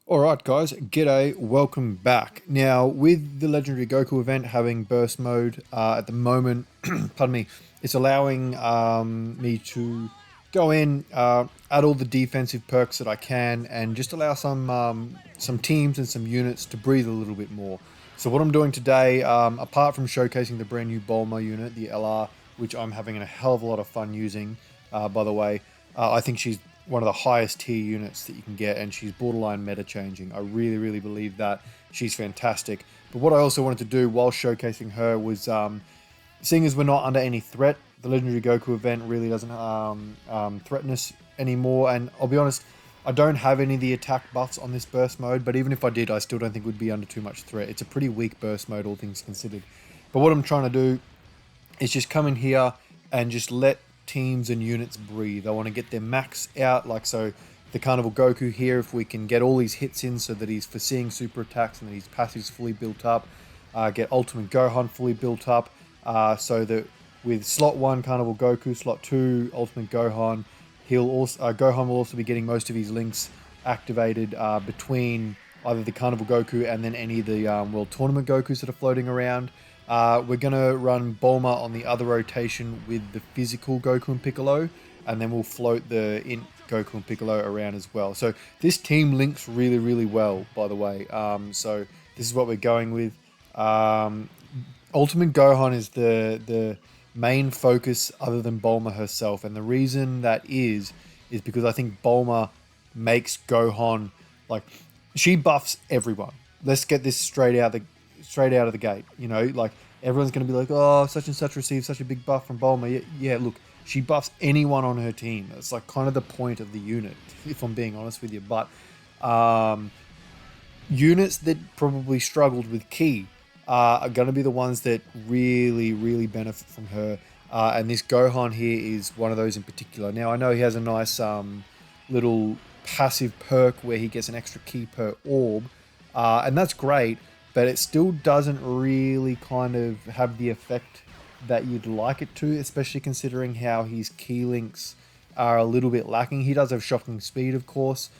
Alright guys, g'day, welcome back. Now with the Legendary Goku event having burst mode at the moment, pardon me, it's allowing me to go in, add all the defensive perks that I can and just allow some teams and some units to breathe a little bit more. So what I'm doing today, apart from showcasing the brand new Bulma unit, the LR, which I'm having a hell of a lot of fun using, by the way, I think she's one of the highest tier units that you can get, and she's borderline meta changing. I really believe that. She's fantastic. But what I also wanted to do while showcasing her was, seeing as we're not under any threat, the Legendary Goku event really doesn't threaten us anymore. And I'll be honest, I don't have any of the attack buffs on this burst mode, but even if I did, I still don't think we'd be under too much threat. It's a pretty weak burst mode, all things considered. But what I'm trying to do is just come in here and just let teams and units breathe. I want to get their max out, like so the Carnival Goku here, if we can get all these hits in so that he's foreseeing super attacks and that his passive's fully built up, get Ultimate Gohan fully built up, so that with slot 1 Carnival Goku, slot 2 Ultimate Gohan, he'll also Gohan will also be getting most of his links activated between either the Carnival Goku and then any of the World Tournament Gokus that are floating around. We're going to run Bulma on the other rotation with the physical Goku and Piccolo, and then we'll float the Int Goku and Piccolo around as well. So this team links really well, by the way. So this is what we're going with. Ultimate Gohan is the main focus other than Bulma herself, and the reason that is because I think Bulma makes Gohan, like, she buffs everyone. Let's get this straight out of the gate. You know, like, everyone's going to be like, oh, such and such received such a big buff from Bulma. Yeah, look, she buffs anyone on her team. It's like kind of the point of the unit, if I'm being honest with you. But units that probably struggled with Ki are going to be the ones that really benefit from her. And this Gohan here is one of those in particular. Now, I know he has a nice little passive perk where he gets an extra Ki per orb. And that's great, but it still doesn't really kind of have the effect that you'd like it to, especially considering how his Ki links are a little bit lacking. He does have shocking speed, of course,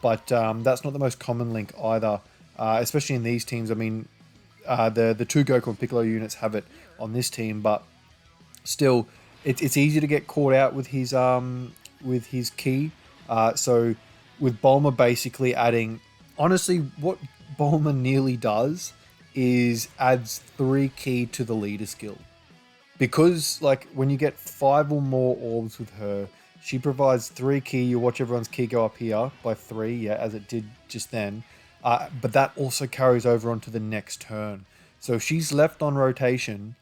but that's not the most common link either, especially in these teams. I mean, the two Goku and Piccolo units have it on this team, but still, it's easy to get caught out with his Ki. So with Bulma basically adding, honestly, what Bulma nearly does is adds 3 Ki to the leader skill. Because, like, when you get 5 or more orbs with her, she provides 3 Ki. You watch everyone's Ki go up here by 3, yeah, as it did just then. But that also carries over onto the next turn. So if she's left on rotation,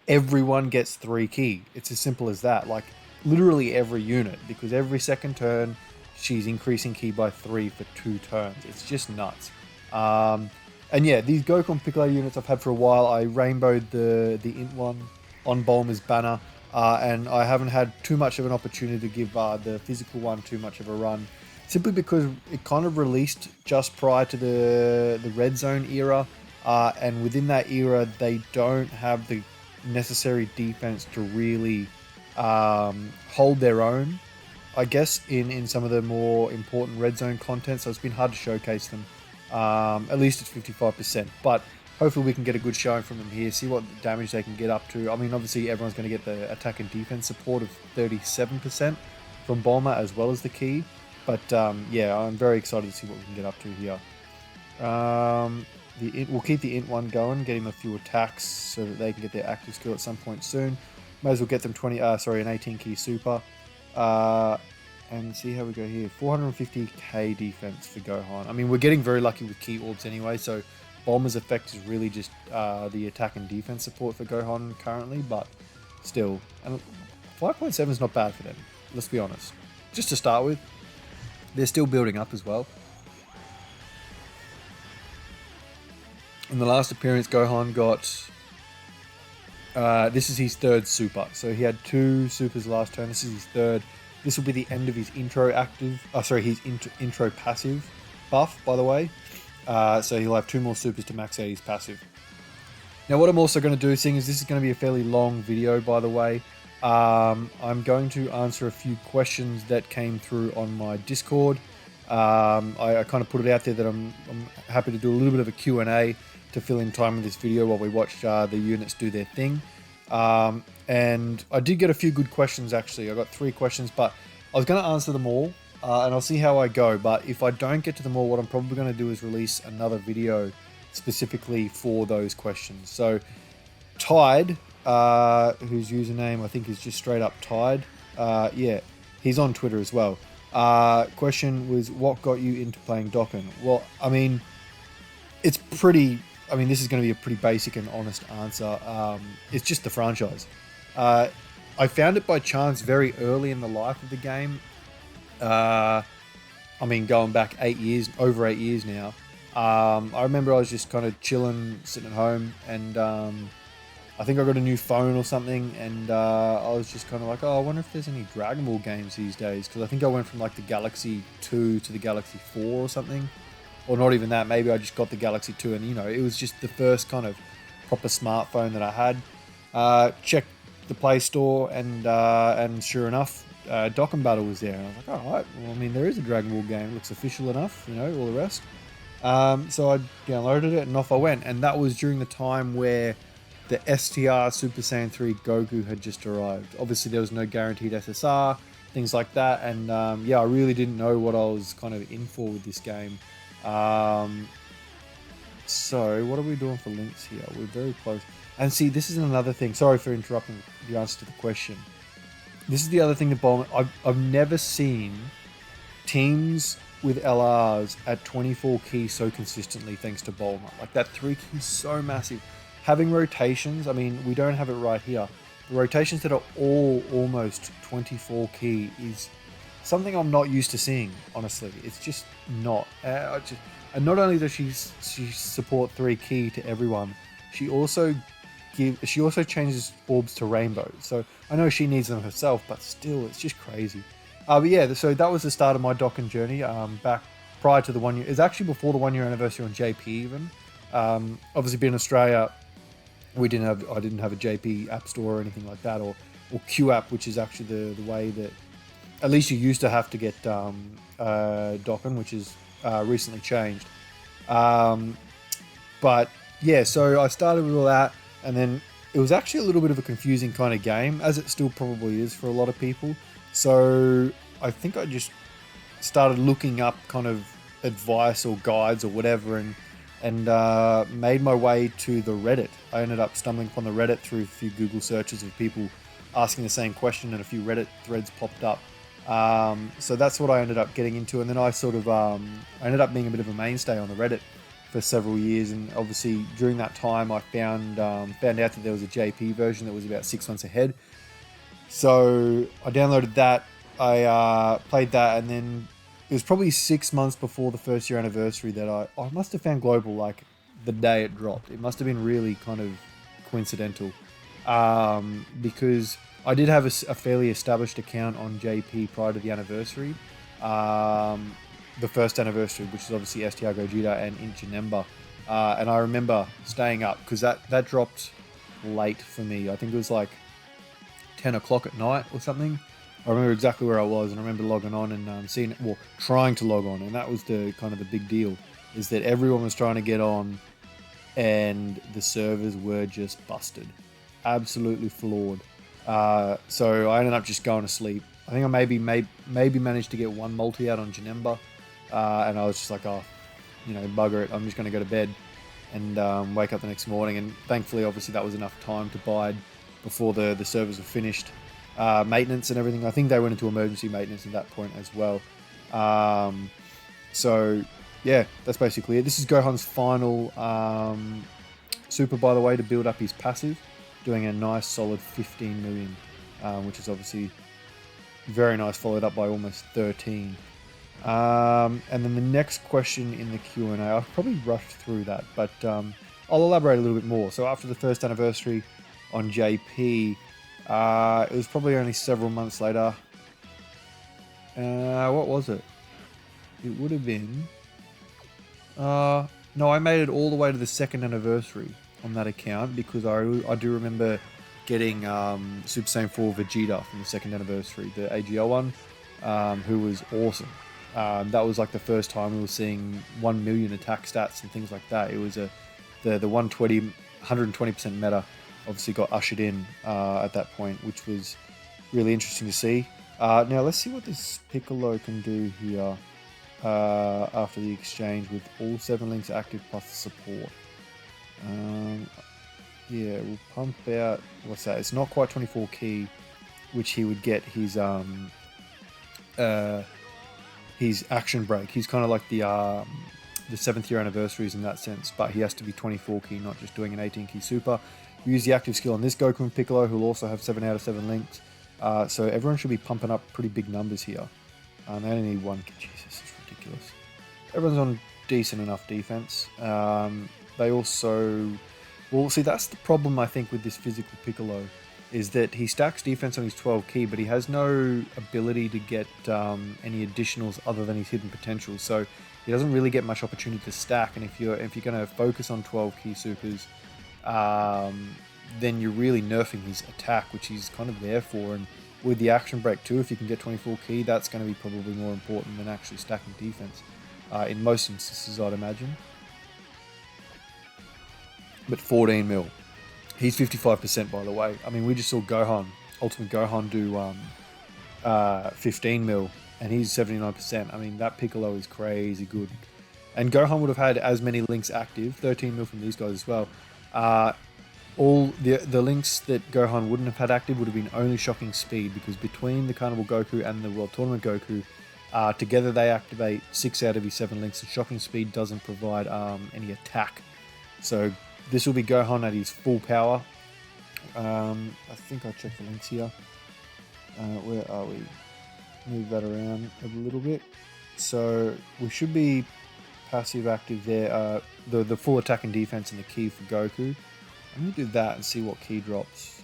everyone gets 3 Ki. It's as simple as that. Like, literally every unit, because every second turn, she's increasing Ki by 3 for 2 turns. It's just nuts. And yeah, these Goku and Piccolo units I've had for a while. I rainbowed the Int one on Bulma's banner, and I haven't had too much of an opportunity to give the physical one too much of a run, simply because it kind of released just prior to the Red Zone era, and within that era they don't have the necessary defense to really hold their own, I guess, in some of the more important Red Zone content, so it's been hard to showcase them. At least it's 55%, but hopefully we can get a good showing from them here, see what damage they can get up to. I mean, obviously everyone's going to get the attack and defense support of 37% from Bulma as well as the Ki, but yeah, I'm very excited to see what we can get up to here. We'll keep the Int one going, get him a few attacks so that they can get their active skill at some point soon. May as well get them an 18 Ki super. And see how we go here. 450k defense for Gohan. I mean, we're getting very lucky with Ki orbs anyway, so Bulma's effect is really just the attack and defense support for Gohan currently, but still. And 5.7 is not bad for them, let's be honest. Just to start with, they're still building up as well. In the last appearance, Gohan got... this is his 3rd super. So he had 2 supers last turn. This is his 3rd. This will be the end of his intro active, his intro passive buff, by the way. So he'll have 2 more supers to max out his passive. Now what I'm also going to do, seeing as this is going to be a fairly long video, by the way, I'm going to answer a few questions that came through on my Discord. I kind of put it out there that I'm happy to do a little bit of a Q&A to fill in time in this video while we watch the units do their thing. And I did get a few good questions, actually. I got 3 questions, but I was going to answer them all, and I'll see how I go. But if I don't get to them all, what I'm probably going to do is release another video specifically for those questions. So Tide, whose username I think is just straight up Tide, yeah, he's on Twitter as well. Question was, what got you into playing Dokkan? Well, I mean, it's pretty... I mean, this is going to be a pretty basic and honest answer. It's just the franchise. I found it by chance very early in the life of the game. I mean, going back 8 years, over 8 years now. I remember I was just kind of chilling, sitting at home, and I think I got a new phone or something, and I was just kind of like, oh, I wonder if there's any Dragon Ball games these days, because I think I went from like the Galaxy 2 to the Galaxy 4 or something. Or not even that, maybe I just got the Galaxy 2 and, you know, it was just the first kind of proper smartphone that I had. Checked the Play Store, and sure enough, Dokkan Battle was there. And I was like, all right, well, I mean, there is a Dragon Ball game. It looks official enough, you know, all the rest. So I downloaded it and off I went. And that was during the time where the STR Super Saiyan 3 Goku had just arrived. Obviously, there was no guaranteed SSR, things like that. And yeah, I really didn't know what I was kind of in for with this game. So what are we doing for links here? We're very close. And see, this is another thing. Sorry for interrupting the answer to the question. This is the other thing that Bulma... I've never seen teams with LRs at 24 keys so consistently thanks to Bulma. Like, that 3 key is so massive. Having rotations, I mean, we don't have it right here. The rotations that are all almost 24 key is something I'm not used to seeing, honestly. It's just not. And not only does she support 3 key to everyone, she also changes orbs to rainbow. So I know she needs them herself, but still, it's just crazy. But yeah, so that was the start of my Dokkan journey. Back prior to the 1 year, it's actually before the 1 year anniversary on JP even. Obviously, being in Australia, I didn't have a JP app store or anything like that, or Q app, which is actually the way that at least you used to have to get Dokkan, which is recently changed. But yeah, so I started with all that, and then it was actually a little bit of a confusing kind of game, as it still probably is for a lot of people. So I think I just started looking up kind of advice or guides or whatever, and made my way to the Reddit. I ended up stumbling upon the Reddit through a few Google searches of people asking the same question, and a few Reddit threads popped up. So that's what I ended up getting into, and then I sort of I ended up being a bit of a mainstay on the Reddit for several years. And obviously during that time I found out that there was a JP version that was about 6 months ahead. So I downloaded that, I played that, and then it was probably 6 months before the 1st year anniversary that I must have found Global like the day it dropped. It must have been really kind of coincidental, because I did have a fairly established account on JP prior to the anniversary, the 1st anniversary, which is obviously STR Gogeta and Inchinemba, and I remember staying up because that dropped late for me. I think it was like 10 o'clock at night or something. I remember exactly where I was, and I remember logging on and trying to log on, and that was the kind of the big deal, is that everyone was trying to get on, and the servers were just busted, absolutely flawed. So I ended up just going to sleep. I think I maybe managed to get one multi out on Janemba, and I was just like, oh, you know, bugger it, I'm just going to go to bed and wake up the next morning. And thankfully, obviously, that was enough time to bide before the servers were finished. Maintenance and everything, I think they went into emergency maintenance at that point as well. So yeah, that's basically it. This is Gohan's final super, by the way, to build up his passive, doing a nice solid 15 million, which is obviously very nice, followed up by almost 13. And then the next question in the Q&A, I've probably rushed through that, but I'll elaborate a little bit more. So after the 1st anniversary on JP, it was probably only several months later. What was it? It would have been... no, I made it all the way to the 2nd anniversary on that account, because I do remember getting Super Saiyan 4 Vegeta from the 2nd anniversary, the AGL one, who was awesome. That was like the first time we were seeing 1 million attack stats and things like that. It was the 120% meta obviously got ushered in at that point, which was really interesting to see. Now let's see what this Piccolo can do here after the exchange with all 7 links active plus the support. Yeah, we'll pump out, what's that? It's not quite 24 key, which he would get his action break. He's kind of like the 7th year anniversaries in that sense, but he has to be 24 key, not just doing an 18 key super. Use the active skill on this Goku and Piccolo, who'll also have 7 out of 7 links. So everyone should be pumping up pretty big numbers here. They only need 1 key. Jesus, it's ridiculous. Everyone's on decent enough defense. They also... Well, see, that's the problem, I think, with this physical Piccolo, is that he stacks defense on his 12 key, but he has no ability to get any additionals other than his hidden potential. So he doesn't really get much opportunity to stack. And if you're going to focus on 12 key supers, then you're really nerfing his attack, which he's kind of there for. And with the action break too, if you can get 24 key, that's going to be probably more important than actually stacking defense in most instances, I'd imagine. But 14 mil. He's 55%, by the way. I mean, we just saw Gohan, Ultimate Gohan, do 15 mil, and he's 79%. I mean, that Piccolo is crazy good. And Gohan would have had as many links active, 13 mil from these guys as well. All the links that Gohan wouldn't have had active would have been only Shocking Speed, because between the Carnival Goku and the World Tournament Goku, together they activate 6 out of his 7 links, and Shocking Speed doesn't provide any attack. So this will be Gohan at his full power. I think I'll check the links here. Where are we? Move that around a little bit. So we should be passive active there. The full attack and defense and the key for Goku. I'm going to do that and see what key drops.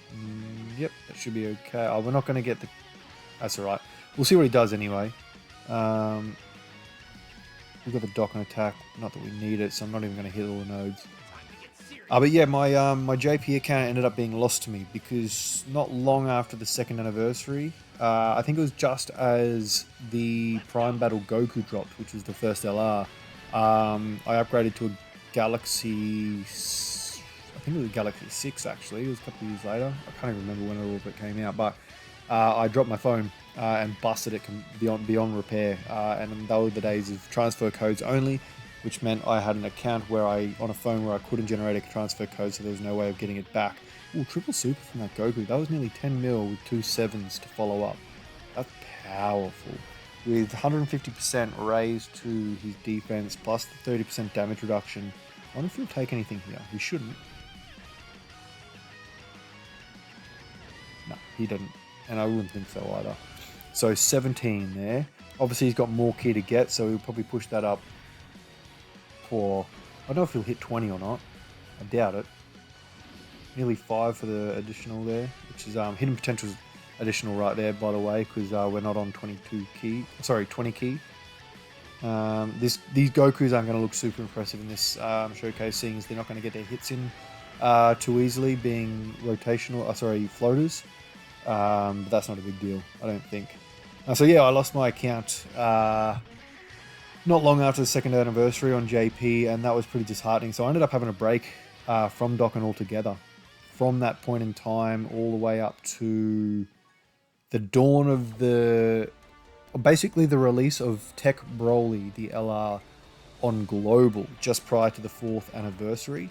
Yep, that should be okay. Oh, we're not going to get the... That's alright. We'll see what he does anyway. We've got the Dokkan attack. Not that we need it, so I'm not even going to hit all the nodes. But yeah, my JP account ended up being lost to me because not long after the 2nd anniversary, I think it was just as the Prime Battle Goku dropped, which was the first LR, I upgraded to a Galaxy... I think it was Galaxy 6 actually. It was a couple of years later. I can't even remember when all of it came out, but I dropped my phone and busted it beyond repair. And those were the days of transfer codes only, which meant I had an account on a phone where I couldn't generate a transfer code, so there was no way of getting it back. Ooh, triple super from that Goku. That was nearly 10 mil with 2 7s to follow up. That's powerful. With 150% raised to his defense plus the 30% damage reduction. I wonder if he'll take anything here. He shouldn't. No, he didn't. And I wouldn't think so either. So 17 there. Obviously he's got more key to get, so he'll probably push that up for... I don't know if he'll hit 20 or not. I doubt it. Nearly 5 for the additional there, which is hidden potential's additional right there, by the way, because we're not on 22 key. Sorry, 20 key. These Gokus aren't going to look super impressive in this showcase, seeing as they're not going to get their hits in too easily, being rotational, floaters. But that's not a big deal, I don't think. So yeah, I lost my account not long after the 2nd anniversary on JP, and that was pretty disheartening. So I ended up having a break from Dokkan altogether. From that point in time all the way up to the dawn of basically the release of Tech Broly, the LR, on Global, just prior to the 4th anniversary.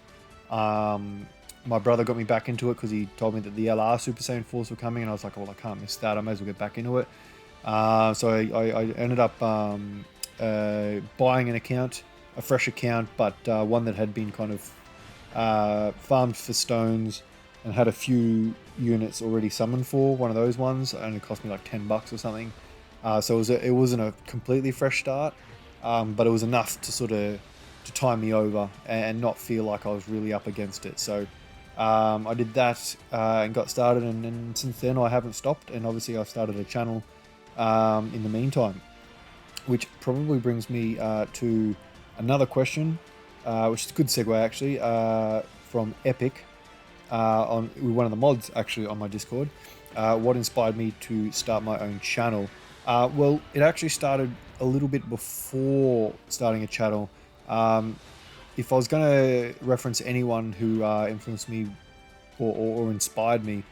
My brother got me back into it because he told me that the LR Super Saiyan 4s were coming, and I was like, well, I can't miss that. I may as well get back into it. So I ended up buying an account, a fresh account, but one that had been kind of farmed for stones and had a few units already summoned for, one of those ones. It only cost me like $10 or something. So it wasn't a completely fresh start, but it was enough to sort of to tie me over and not feel like I was really up against it. So I did that and got started, and since then I haven't stopped, and obviously I've started a channel in the meantime, which probably brings me to another question, which is a good segue actually, from Epic, with one of the mods actually on my Discord. What inspired me to start my own channel? Well, it actually started a little bit before starting a channel. If I was going to reference anyone who influenced me or inspired me,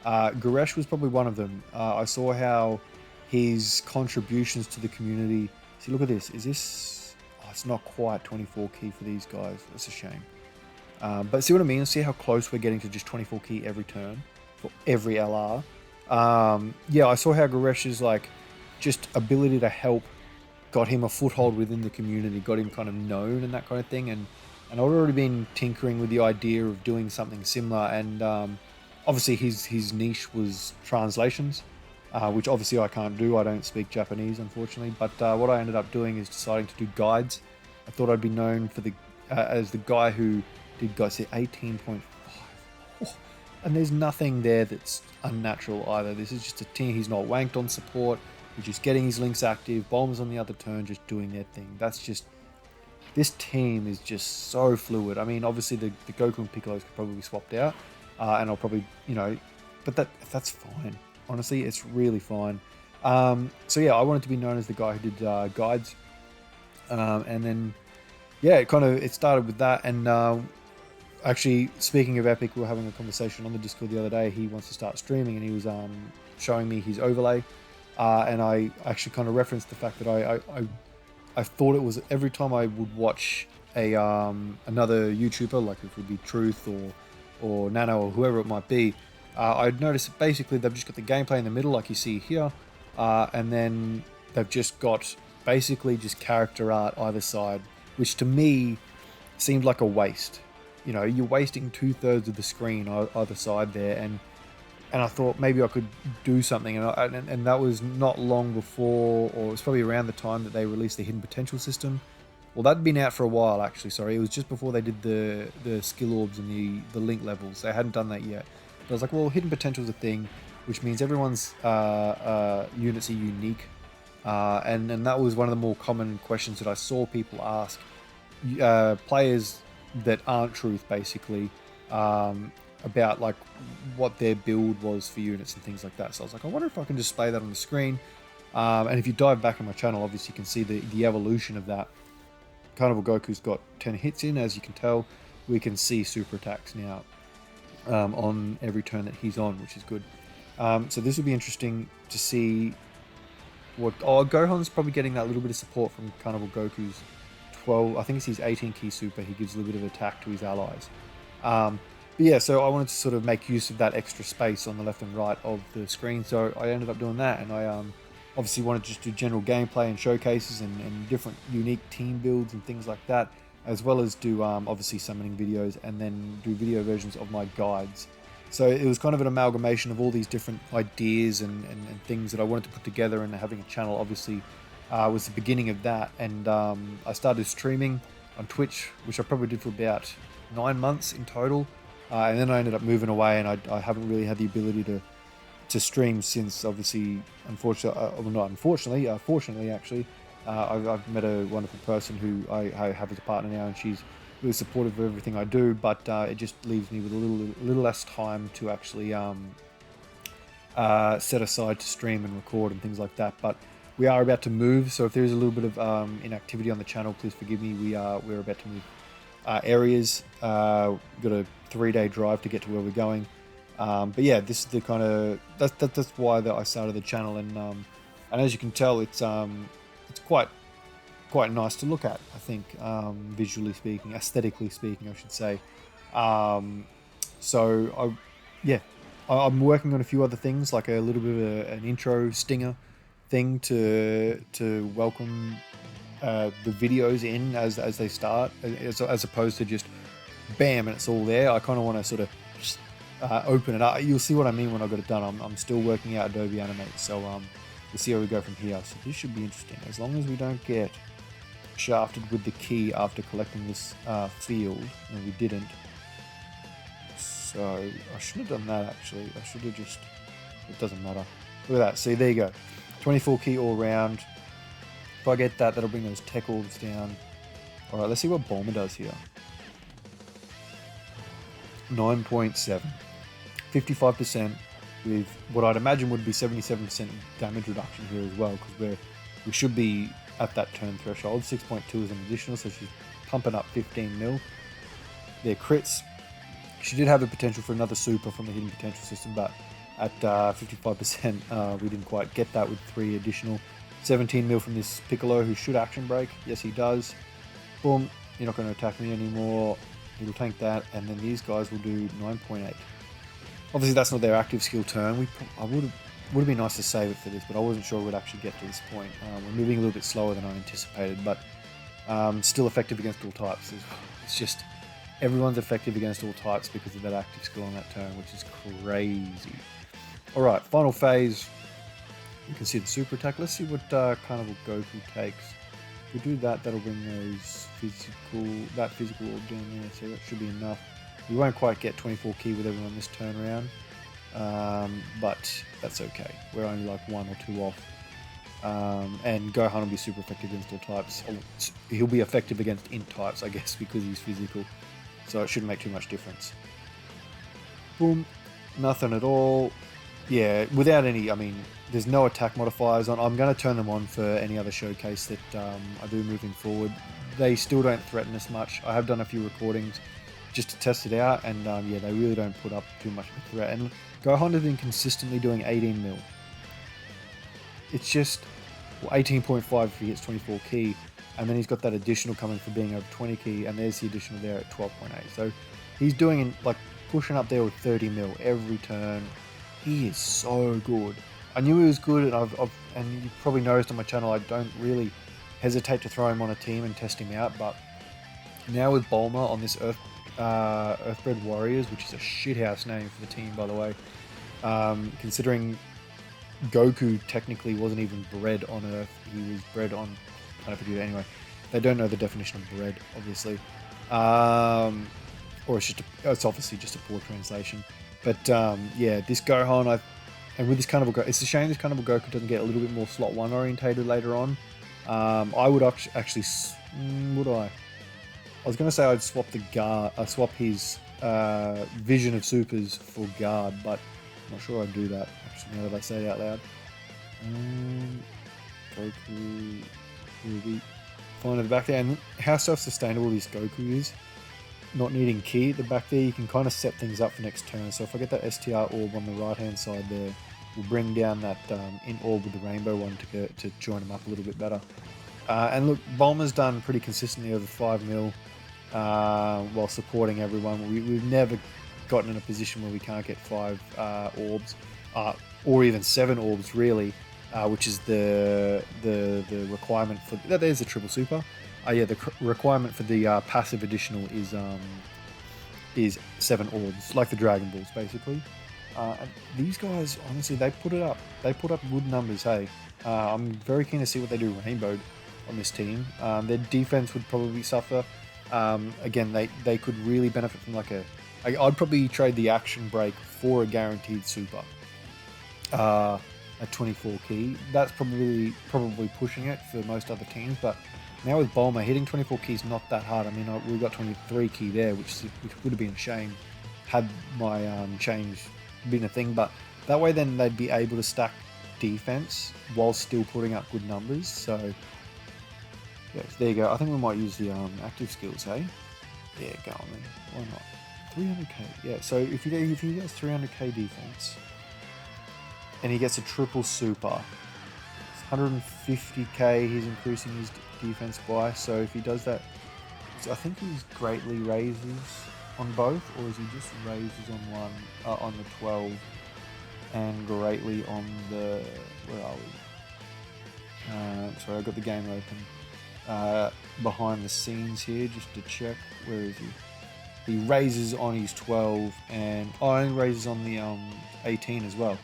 Goresh was probably one of them. I saw how his contributions to the community. See, look at this. Is this? Oh, it's not quite 24 key for these guys. That's a shame. But see what I mean? See how close we're getting to just 24 key every turn for every LR. Yeah, I saw how Goresh's like just ability to help got him a foothold within the community, got him kind of known and that kind of thing. And I'd already been tinkering with the idea of doing something similar. And obviously his niche was translations, which obviously I can't do. I don't speak Japanese, unfortunately. But what I ended up doing is deciding to do guides. I thought I'd be known for the as the guy who did guides at 18.5. Oh, and there's nothing there that's unnatural either. This is just a team. He's not wanked on support. He's just getting his links active. Bombs on the other turn, just doing their thing. That's just... This team is just so fluid. I mean, obviously the Goku and Piccolos could probably be swapped out. And I'll probably, you know... But that's fine. Honestly, it's really fine. So yeah, I wanted to be known as the guy who did guides. And then... Yeah, it started with that. And actually, speaking of Epic, we were having a conversation on the Discord the other day. He wants to start streaming, and he was showing me his overlay. And I actually kind of referenced the fact that I thought it was every time I would watch a another YouTuber, like if it would be Truth or Nano or whoever it might be, I'd notice that basically they've just got the gameplay in the middle, like you see here, and then they've just got basically just character art either side, which to me seemed like a waste. You know, you're wasting 2/3 of the screen either side there, and I thought maybe I could do something, and that was not long before, or it was probably around the time that they released the Hidden Potential system. Well, that'd been out for a while, actually, sorry. It was just before they did the skill orbs and the link levels. They hadn't done that yet. But I was like, well, Hidden Potential is a thing, which means everyone's units are unique. And that was one of the more common questions that I saw people ask. Players that aren't Truth, basically, about like what their build was for units and things like that. So I was like, I wonder if I can display that on the screen. And if you dive back on my channel, obviously you can see the evolution of that. Carnival Goku's got 10 hits in, as you can tell. We can see super attacks now on every turn that he's on, which is good. So this will be interesting to see what... Oh, Gohan's probably getting that little bit of support from Carnival Goku's 12... I think it's his 18 key super. He gives a little bit of attack to his allies. But yeah, so I wanted to sort of make use of that extra space on the left and right of the screen, so I ended up doing that, and I obviously wanted to just do general gameplay and showcases and different unique team builds and things like that, as well as do obviously summoning videos and then do video versions of my guides. So it was kind of an amalgamation of all these different ideas and things that I wanted to put together, and having a channel obviously was the beginning of that. And I started streaming on Twitch, which I probably did for about 9 months in total. And then I ended up moving away, and I haven't really had the ability to stream since. Obviously, unfortunately, well, not unfortunately, fortunately actually, I've met a wonderful person who I have as a partner now, and she's really supportive of everything I do. But it just leaves me with a little less time to actually set aside to stream and record and things like that. But we are about to move, so if there is a little bit of inactivity on the channel, please forgive me. We're about to move areas. Got a 3-day drive to get to where we're going. But yeah, this is the kind of that's why I started the channel, and as you can tell, it's quite nice to look at. I think visually speaking, aesthetically speaking, I should say. So I'm working on a few other things, like a little bit of an intro stinger thing to welcome the videos in as they start, as opposed to just bam and it's all there. I kind of want to sort of open it up. You'll see what I mean when I got it done. I'm still working out Adobe Animate, so we'll see how we go from here. So this should be interesting, as long as we don't get shafted with the key after collecting this field, and we didn't. So I should have done that actually. I should have just... It doesn't matter. Look at that. See, there you go. 24 key all round. If I get that, that'll bring those tech orbs down. All right, let's see what Bulma does here. 9.7, 55%. with what I'd imagine would be 77% damage reduction here as well, because we should be at that turn threshold. 6.2 is an additional, so she's pumping up 15 mil. They're crits. She did have the potential for another super from the hidden potential system, but at 55%, we didn't quite get that with 3 additional. 17 mil from this Piccolo, who should action break. Yes, he does. Boom, you're not going to attack me anymore. He'll tank that, and then these guys will do 9.8. Obviously, that's not their active skill turn. I would have been nice to save it for this, but I wasn't sure we'd actually get to this point. We're moving a little bit slower than I anticipated, but still effective against all types. It's just everyone's effective against all types because of that active skill on that turn, which is crazy. All right, final phase. You can see the super attack. Let's see what Carnival Goku takes. If we do that, that'll bring those physical orb down there, so that should be enough. We won't quite get 24 key with everyone this turn around, but that's okay. We're only like 1 or 2 off. And Gohan will be super effective against all types. He'll be effective against int types, I guess, because he's physical. So it shouldn't make too much difference. Boom. Nothing at all. Yeah, without any, I mean, there's no attack modifiers on. I'm going to turn them on for any other showcase that I do moving forward. They still don't threaten us much. I have done a few recordings just to test it out, and yeah, they really don't put up too much of a threat. And Gohan has been consistently doing 18 mil. It's just 18.5 if he hits 24 key, and then he's got that additional coming for being over 20 key, and there's the additional there at 12.8. So he's doing like pushing up there with 30 mil every turn. He is so good. I knew he was good, and and you probably noticed on my channel I don't really hesitate to throw him on a team and test him out. But now with Bulma on this Earthbred Warriors, which is a shithouse name for the team, by the way, considering Goku technically wasn't even bred on Earth, he was bred on Planet Vegeta. Anyway, they don't know the definition of bred, obviously, or it's obviously just a poor translation. But yeah, this Gohan, and with this Carnival Goku, it's a shame this Carnival Goku doesn't get a little bit more slot 1 orientated later on. I would actually, would I? I was going to say I'd swap the guard, swap his vision of supers for guard, but I'm not sure I'd do that, actually, now that I say it out loud. Goku will be fine at the back there, and how self-sustainable this Goku is. Not needing key at the back there, you can kind of set things up for next turn. So if I get that STR orb on the right hand side there, we'll bring down that int orb with the rainbow one to join them up a little bit better. And look, Bulma's done pretty consistently over 5 mil while supporting everyone. We've never gotten in a position where we can't get 5 orbs, or even 7 orbs really, which is the requirement for. There's the triple super. Yeah, the requirement for the passive additional is 7 orbs, like the Dragon Balls, basically. And these guys, honestly, they put it up. They put up good numbers. Hey, I'm very keen to see what they do rainbowed on this team. Their defense would probably suffer. Again, they could really benefit from I'd probably trade the action break for a guaranteed super at 24 key. That's probably pushing it for most other teams, but now with Bulma, hitting 24 key is not that hard. I mean, we got 23 key there, which would have been a shame had my change been a thing. But that way, then they'd be able to stack defense while still putting up good numbers. So, yeah, there you go. I think we might use the active skills, hey? Yeah, go on then. Why not? 300k. Yeah. So if he gets 300k defense, and he gets a triple super, 150k he's increasing his defense by. So if he does that, so I think he's greatly raises on both, or is he just raises on one on the 12 and greatly on the, where are we? Sorry, I've got the game open behind the scenes here just to check. Where is he? He raises on his 12 and he raises on the 18 as well.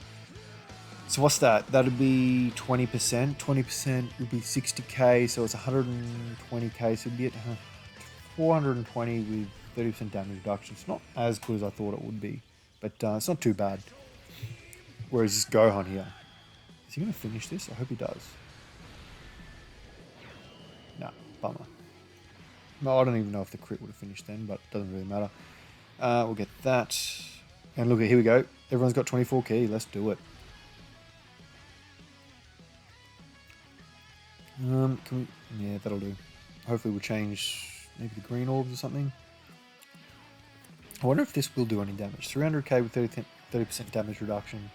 So what's that? That'd be 20%. 20% would be 60k, so it's 120k. So it'd be at 420 with 30% damage reduction. It's not as good as I thought it would be, but it's not too bad. Whereas this Gohan here, is he going to finish this? I hope he does. No, bummer. No, I don't even know if the crit would have finished then, but it doesn't really matter. We'll get that. And look, here we go. Everyone's got 24 key. Let's do it. Can we? Yeah, that'll do. Hopefully we'll change maybe the green orbs or something. I wonder if this will do any damage. 300k with 30% damage reduction.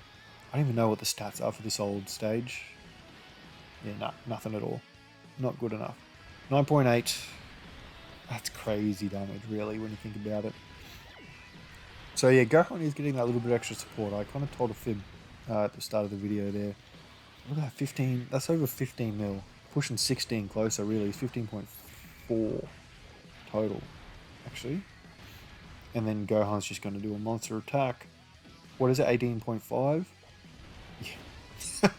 I don't even know what the stats are for this old stage. Yeah, nah, nothing at all. Not good enough. 9.8. That's crazy damage, really, when you think about it. So yeah, Gohan is getting that little bit extra support. I kind of told a fib at the start of the video there. Look at that, 15. That's over 15 mil. Pushing 16 closer, really. It's 15.4 total, actually. And then Gohan's just going to do a monster attack. What is it, 18.5? Yeah.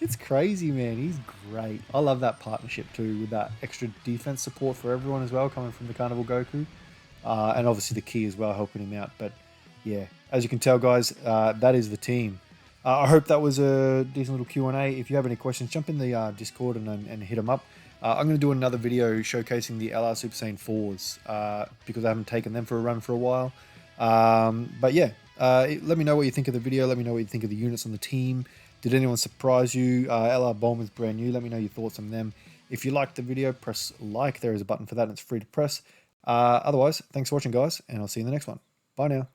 It's crazy, man. He's great. I love that partnership too, with that extra defense support for everyone as well, coming from the Carnival Goku. And obviously the key as well, helping him out. But yeah, as you can tell, guys, that is the team. I hope that was a decent little Q&A. If you have any questions, jump in the Discord and hit them up. I'm going to do another video showcasing the LR Super Saiyan 4s because I haven't taken them for a run for a while. But yeah, let me know what you think of the video. Let me know what you think of the units on the team. Did anyone surprise you? LR Bulma's brand new. Let me know your thoughts on them. If you liked the video, press like. There is a button for that and it's free to press. Otherwise, thanks for watching, guys, and I'll see you in the next one. Bye now.